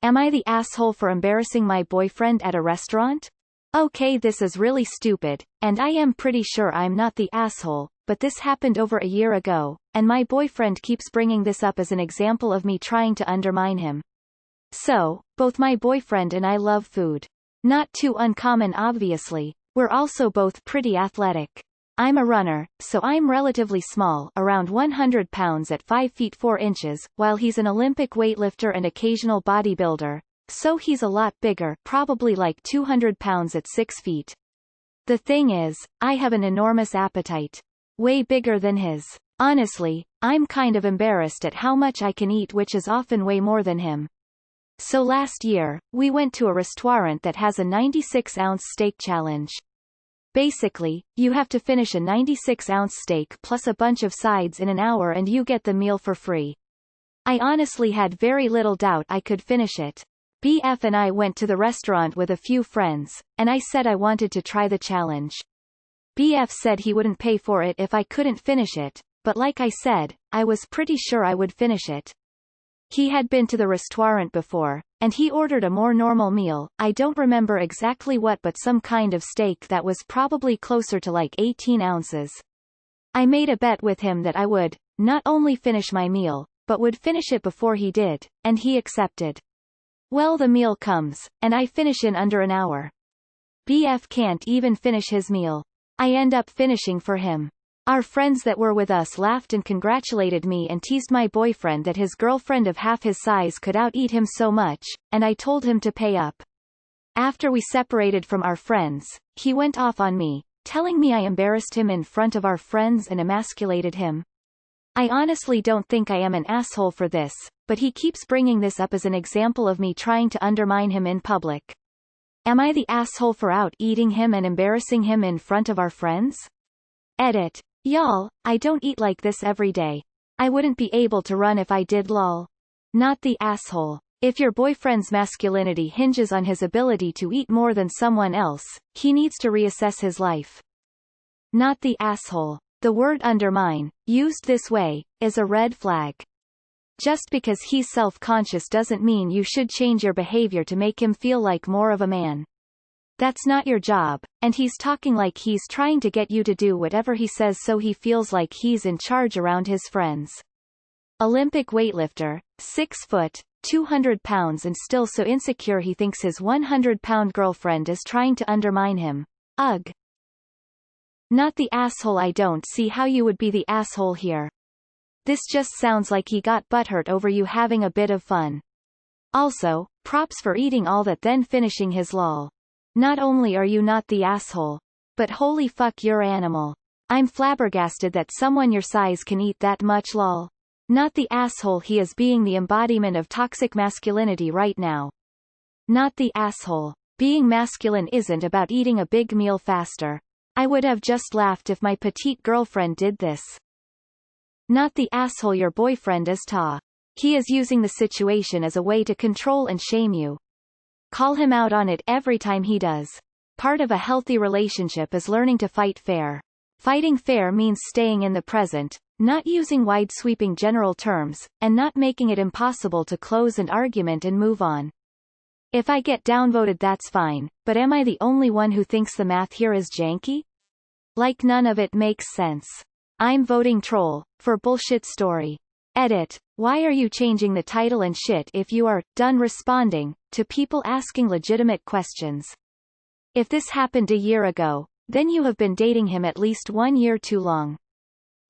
Am I the asshole for embarrassing my boyfriend at a restaurant? Okay, this is really stupid, and I am pretty sure I'm not the asshole, but this happened over a year ago, and my boyfriend keeps bringing this up as an example of me trying to undermine him. So, both my boyfriend and I love food. Not too uncommon obviously, we're also both pretty athletic. I'm a runner, so I'm relatively small, around 100 pounds at 5 feet 4 inches, while he's an Olympic weightlifter and occasional bodybuilder, so he's a lot bigger, probably like 200 pounds at 6 feet. The thing is, I have an enormous appetite. Way bigger than his. Honestly, I'm kind of embarrassed at how much I can eat, which is often way more than him. So last year, we went to a restaurant that has a 96-ounce steak challenge. Basically, you have to finish a 96-ounce steak plus a bunch of sides in an hour and you get the meal for free. I honestly had very little doubt I could finish it. BF and I went to the restaurant with a few friends, and I said I wanted to try the challenge. BF said he wouldn't pay for it if I couldn't finish it, but like I said, I was pretty sure I would finish it. He had been to the restaurant before, and he ordered a more normal meal, I don't remember exactly what, but some kind of steak that was probably closer to like 18 ounces. I made a bet with him that I would, not only finish my meal, but would finish it before he did, and he accepted. Well, the meal comes, and I finish in under an hour. BF can't even finish his meal. I end up finishing for him. Our friends that were with us laughed and congratulated me and teased my boyfriend that his girlfriend of half his size could out-eat him so much, and I told him to pay up. After we separated from our friends, he went off on me, telling me I embarrassed him in front of our friends and emasculated him. I honestly don't think I am an asshole for this, but he keeps bringing this up as an example of me trying to undermine him in public. Am I the asshole for out-eating him and embarrassing him in front of our friends? Edit. Y'all, I don't eat like this every day. I wouldn't be able to run if I did, lol. Not the asshole. If your boyfriend's masculinity hinges on his ability to eat more than someone else, he needs to reassess his life. Not the asshole. The word undermine, used this way, is a red flag. Just because he's self-conscious doesn't mean you should change your behavior to make him feel like more of a man. That's not your job, and he's talking like he's trying to get you to do whatever he says so he feels like he's in charge around his friends. Olympic weightlifter, 6 foot, 200 pounds and still so insecure he thinks his 100-pound girlfriend is trying to undermine him. Ugh. Not the asshole. I don't see how you would be the asshole here. This just sounds like he got butthurt over you having a bit of fun. Also, props for eating all that then finishing his lol. Not only are you not the asshole, but holy fuck you're animal. I'm flabbergasted that someone your size can eat that much lol. Not the asshole. He is being the embodiment of toxic masculinity right now. Not the asshole. Being masculine isn't about eating a big meal faster. I would have just laughed if my petite girlfriend did this. Not the asshole. Your boyfriend is ta. He is using the situation as a way to control and shame you. Call him out on it every time he does. Part of a healthy relationship is learning to fight fair. Fighting fair means staying in the present, not using wide-sweeping general terms, and not making it impossible to close an argument and move on. If I get downvoted, that's fine, but am I the only one who thinks the math here is janky? Like none of it makes sense. I'm voting troll, for bullshit story. Edit. Why are you changing the title and shit if you are done responding to people asking legitimate questions? If this happened a year ago, then you have been dating him at least 1 year too long.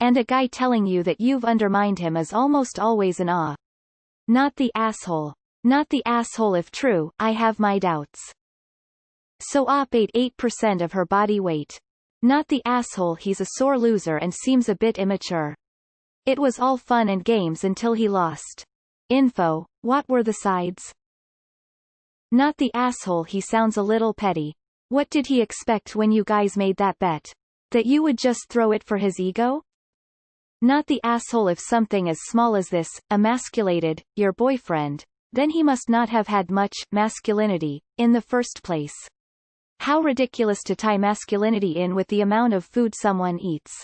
And a guy telling you that you've undermined him is almost always an ah. Not the asshole. Not the asshole. If true, I have my doubts. So op ate 8% of her body weight. Not the asshole. He's a sore loser and seems a bit immature. It was all fun and games until he lost. Info. What were the sides? Not the asshole. He sounds a little petty. What did he expect when you guys made that bet? That you would just throw it for his ego? Not the asshole. If something as small as this emasculated your boyfriend, then he must not have had much masculinity in the first place. How ridiculous to tie masculinity in with the amount of food someone eats.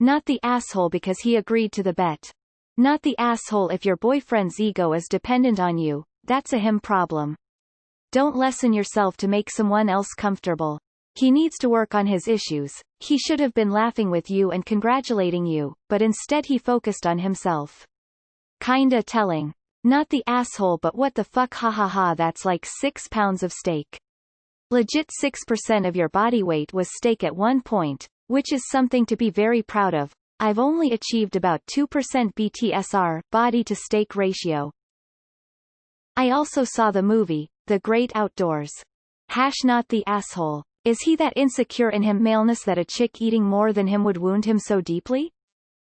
Not the asshole because he agreed to the bet. Not the asshole if your boyfriend's ego is dependent on you, that's a him problem. Don't lessen yourself to make someone else comfortable. He needs to work on his issues. He should have been laughing with you and congratulating you, but instead he focused on himself. Kinda telling. Not the asshole, but what the fuck, ha ha ha, that's like 6 pounds of steak. Legit 6% of your body weight was steak at one point, which is something to be very proud of. I've only achieved about 2% BTSR, body to steak ratio. I also saw the movie, The Great Outdoors. Not the asshole. Is he that insecure in him maleness that a chick eating more than him would wound him so deeply?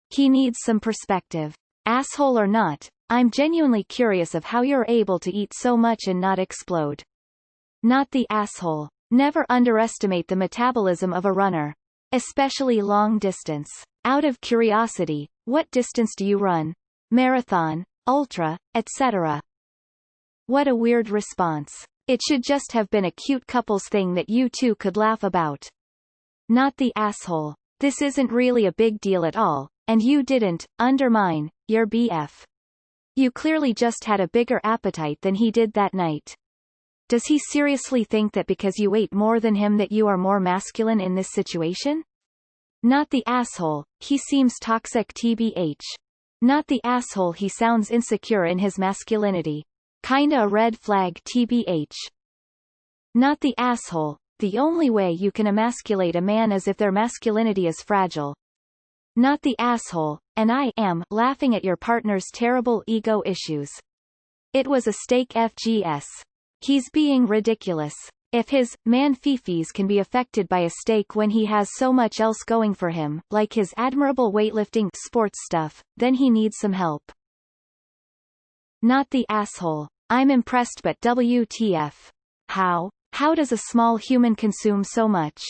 He needs some perspective. Asshole or not, I'm genuinely curious of how you're able to eat so much and not explode. Not the asshole. Never underestimate the metabolism of a runner. Especially long distance. Out of curiosity, what distance do you run? Marathon, ultra, etc. What a weird response. It should just have been a cute couples thing that you two could laugh about. Not the asshole. This isn't really a big deal at all, and you didn't undermine your BF. You clearly just had a bigger appetite than he did that night. Does he seriously think that because you ate more than him that you are more masculine in this situation? Not the asshole, he seems toxic tbh. Not the asshole, he sounds insecure in his masculinity. Kinda a red flag tbh. Not the asshole, the only way you can emasculate a man is if their masculinity is fragile. Not the asshole, and I am laughing at your partner's terrible ego issues. It was a steak FGS. He's being ridiculous. If his man fifis can be affected by a steak when he has so much else going for him, like his admirable weightlifting sports stuff, then he needs some help. Not the asshole. I'm impressed, but WTF. How does a small human consume so much?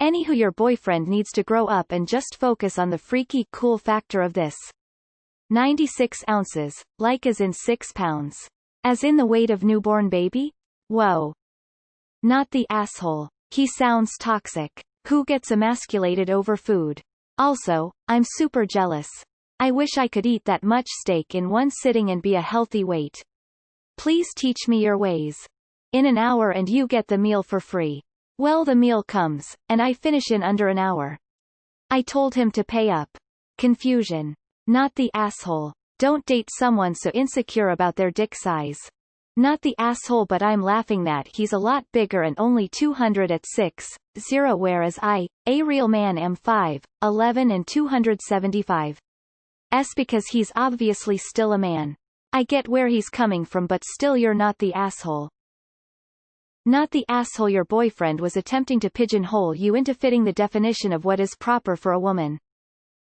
Anywho, your boyfriend needs to grow up and just focus on the freaky cool factor of this. 96 ounces, like as in 6 pounds. As in the weight of newborn baby? Whoa. Not the asshole. He sounds toxic. Who gets emasculated over food? Also, I'm super jealous. I wish I could eat that much steak in one sitting and be a healthy weight. Please teach me your ways. In an hour and you get the meal for free. Well, the meal comes, and I finish in under an hour. I told him to pay up. Confusion. Not the asshole. Don't date someone so insecure about their dick size. Not the asshole, but I'm laughing that he's a lot bigger and only 200 at 6'0", whereas a real man am 5'11" and 275. Because he's obviously still a man. I get where he's coming from, but still you're not the asshole. Not the asshole, your boyfriend was attempting to pigeonhole you into fitting the definition of what is proper for a woman.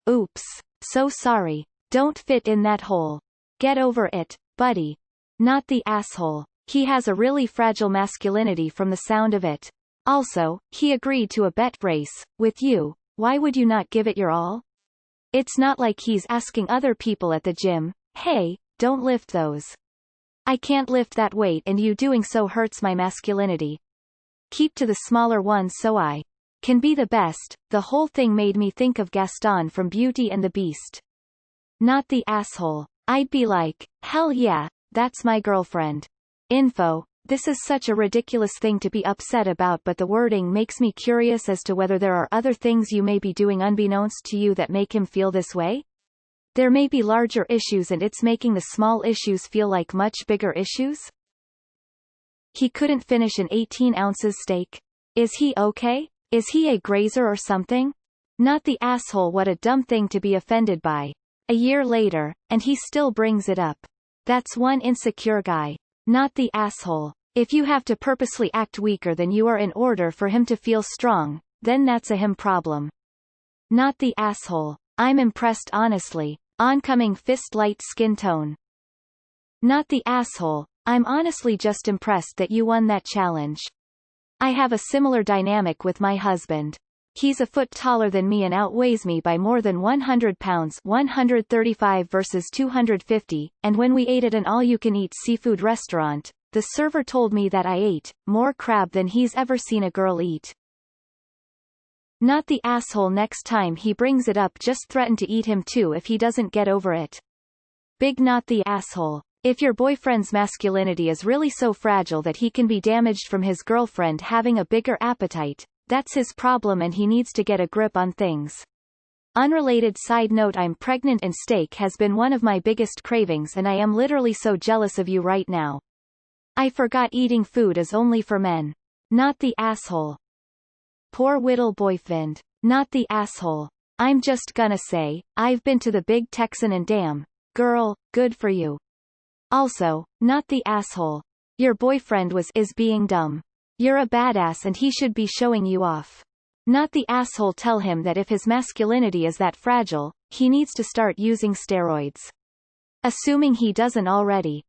Oops. So sorry. Don't fit in that hole. Get over it, buddy. Not the asshole. He has a really fragile masculinity from the sound of it. Also, he agreed to a bet race with you. Why would you not give it your all? It's not like he's asking other people at the gym, hey, don't lift those. I can't lift that weight and you doing so hurts my masculinity. Keep to the smaller ones so I can be the best. The whole thing made me think of Gaston from Beauty and the Beast. Not the asshole. I'd be like, hell yeah, that's my girlfriend. Info. This is such a ridiculous thing to be upset about, but the wording makes me curious as to whether there are other things you may be doing unbeknownst to you that make him feel this way? There may be larger issues and it's making the small issues feel like much bigger issues? He couldn't finish an 18 ounces steak. Is he okay? Is he a grazer or something? Not the asshole, what a dumb thing to be offended by. A year later, and he still brings it up. That's one insecure guy. Not the asshole. If you have to purposely act weaker than you are in order for him to feel strong, then that's a him problem. Not the asshole. I'm impressed honestly. Oncoming fist light skin tone. Not the asshole. I'm honestly just impressed that you won that challenge. I have a similar dynamic with my husband. He's a foot taller than me and outweighs me by more than 100 pounds, 135 versus 250, and when we ate at an all-you-can-eat seafood restaurant, the server told me that I ate more crab than he's ever seen a girl eat. Not the asshole, next time he brings it up just threaten to eat him too if he doesn't get over it. Big not the asshole. If your boyfriend's masculinity is really so fragile that he can be damaged from his girlfriend having a bigger appetite, that's his problem and he needs to get a grip on things. Unrelated side note, I'm pregnant and steak has been one of my biggest cravings and I am literally so jealous of you right now. I forgot eating food is only for men. Not the asshole. Poor whittle boyfriend. Not the asshole. I'm just gonna say, I've been to the big Texan and damn, girl, good for you. Also, not the asshole. Your boyfriend is being dumb. You're a badass and he should be showing you off. Not the asshole. Tell him that if his masculinity is that fragile, he needs to start using steroids. Assuming he doesn't already.